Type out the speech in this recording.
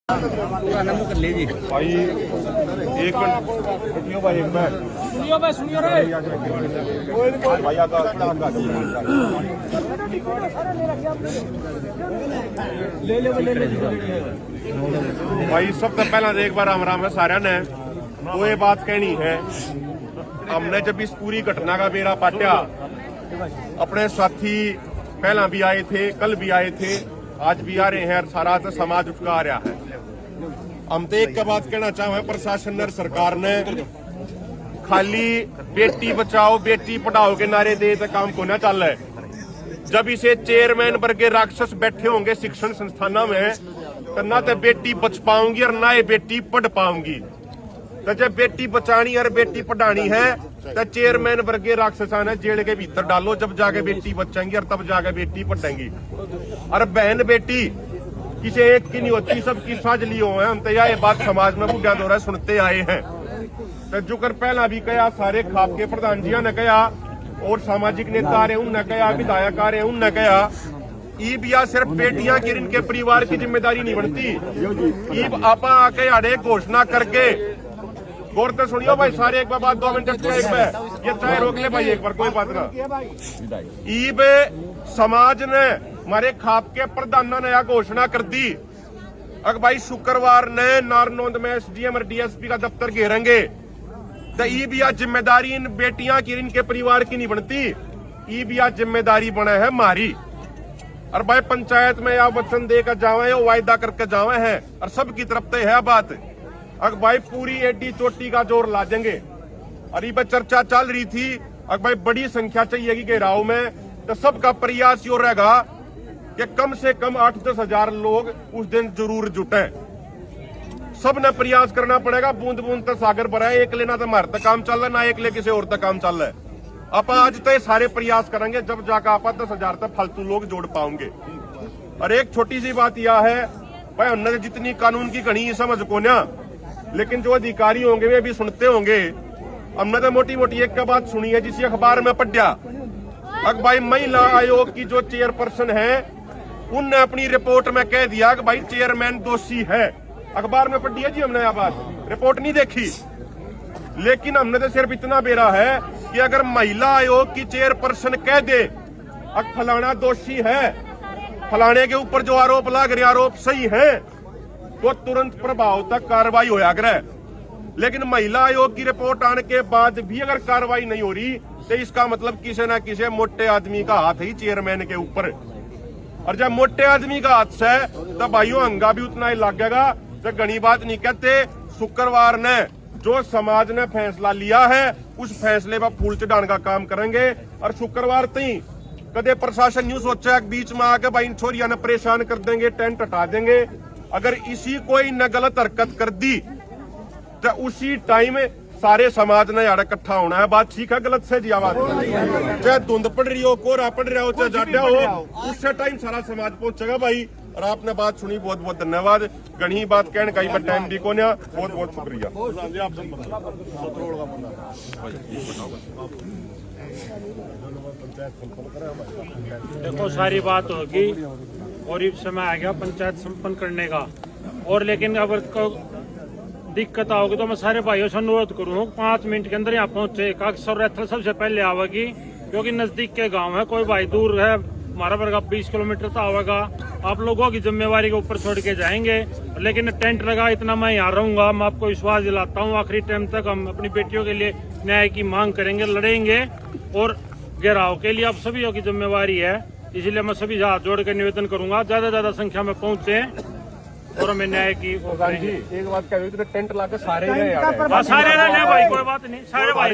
कर लीजिए भाई एक मिनट भाई एक मिनट सुनियो रे भाई आका भाई सबसे पहला तो एक बार राम है सारे ने वो ये बात कहनी है। हमने जब इस पूरी घटना का बेड़ा पाटा, अपने साथी पहला भी आए थे, कल भी आए थे, आज भी आ रहे हैं, सारा तो समाज उठका आ रहा है। हम तो एक का बात कहना चाहे, प्रशासन और सरकार ने खाली बेटी बचाओ बेटी पढ़ाओ के नारे दे तो काम को ना चल रहा है। जब इसे चेयरमैन वर्गे राक्षस बैठे होंगे शिक्षण संस्थानों में, तो ना तो बेटी बच पाऊंगी और ना ये बेटी पढ़ पाऊंगी। तो जब बेटी बचानी और बेटी पढ़ानी है तो चेयरमैन वर्गे राक्षसा ने जेल के भीतर डालो, जब जाके बेटी बचेंगी और तब जाके बेटी पढ़ेंगी। और बहन बेटी किसी एक की नहीं होती, सबकी साझली हो है। हम तो ये बात समाज में बुढ़ा दौरा सुनते आए हैं। तो जुकर पहला भी कहा, सारे खाप के प्रधान जी ने कहा और सामाजिक नेता रहे उनने कहा, विधायक आ रहे उनने कहा, ईब या सिर्फ बेटियां की इनके परिवार की जिम्मेदारी नहीं बनती। ईब आपा आके आड़े घोषणा करके गौर तो सुनियो भाई सारे, एक बार 2 मिनट ये चाहे रोक ले भाई एक बार, कोई बात ना। ईब समाज ने हमारे खाप के प्रधान ने यह घोषणा कर दी, अगर भाई शुक्रवार ने नारनौंद में एसडीएम और डीएसपी का दफ्तर घेरेंगे तो ईब या जिम्मेदारी इन बेटियां की इनके परिवार की नहीं बनती, ईब या जिम्मेदारी बने है मारी। और भाई पंचायत में या वचन देकर जावे, वायदा करके जावे हैं और सबकी तरफ से है बात। अगर भाई पूरी एडी चोटी का जोर ला देंगे। और ये चर्चा चल रही थी, अगर भाई बड़ी संख्या चाहिए घेराव में, तो सबका प्रयास यो रहेगा कि कम से कम 8-10 हजार लोग उस दिन जरूर जुटे। सब ने प्रयास करना पड़ेगा, बूंद बूंद तक सागर भरा है। एक लेना तो हमारे तक काम चल रहा है, ना एक ले किसी और तक काम चल रहा है। आप आज तो सारे प्रयास करेंगे, जब जाकर आप 10 हजार तक फालतू लोग जोड़ पाओगे। और एक छोटी सी बात यह है भाई, हमने जितनी कानून की घनी समझ को ना, लेकिन जो अधिकारी होंगे वे भी सुनते होंगे। हमने तो मोटी मोटी एक का बात सुनी है जिसे अखबार में पढ़ा। अब भाई महिला आयोग की जो चेयरपर्सन है उनने अपनी रिपोर्ट में कह दिया कि भाई चेयरमैन दोषी है। अखबार में पढ़ी है जी हमने यह बात, रिपोर्ट नहीं देखी। लेकिन हमने तो सिर्फ इतना बेरा है कि अगर महिला आयोग की चेयरपर्सन कह दे अब फलाना दोषी है, फलाने के ऊपर जो आरोप लग रहे आरोप सही है, तो तुरंत प्रभाव तक कार्रवाई होया करे। लेकिन महिला आयोग की रिपोर्ट आने के बाद भी अगर कार्रवाई नहीं हो रही तो इसका मतलब किसी न किसी मोटे आदमी का हाथ ही चेयरमैन के ऊपर। और जब मोटे आदमी का हाथ से तब भाइयों हंगा भी उतना ही लगेगा। तो घनी बात नहीं कहते, शुक्रवार ने जो समाज ने फैसला लिया है उस फैसले पर फूल चढ़ाने का काम करेंगे। और शुक्रवार तई कदे प्रशासन न्यू सोचा बीच में आके भाई छोरिया ने परेशान कर देंगे, टेंट हटा देंगे। अगर इसी कोई न गलत हरकत कर दी तो उसी टाइम सारे समाज ने यार इकट्ठा होना है। बात ठीक है गलत से जी आवाज, चाहे धुंध पड़ रही हो, कोहरा पड़ रहा हो, चाहे जाड्या हो, उससे टाइम सारा समाज पहुंचेगा भाई। और आपने बात सुनी, बहुत बहुत धन्यवाद। घनी बात कहने का ही टाइम दी को, बहुत बहुत शुक्रिया। देखो सारी बात होगी और इस समय आ गया पंचायत संपन्न करने का। और लेकिन अगर दिक्कत आओगी तो मैं सारे भाइयों से अनुरोध करूँ 5 मिनट के अंदर यहाँ पहुंचे। कागसर रैथल सबसे पहले आवेगी क्योंकि नजदीक के गांव है, कोई भाई दूर है हमारा वर्ग 20 किलोमीटर तो आवेगा। आप लोगों की जिम्मेवारी के ऊपर छोड़ के जाएंगे। लेकिन टेंट लगा इतना मैं यहाँ रहूंगा, मैं आपको विश्वास दिलाता हूँ आखिरी टाइम तक हम अपनी बेटियों के लिए न्याय की मांग करेंगे, लड़ेंगे। और घेराव के लिए आप सभी की जिम्मेवारी है, इसलिए मैं सभी हाथ जोड़ कर निवेदन करूंगा ज्यादा संख्या में पहुंचे और हमें न्याय की एक बात कह, टेंट लाकर सारे सारे भाई, कोई बात नहीं, सारे भाई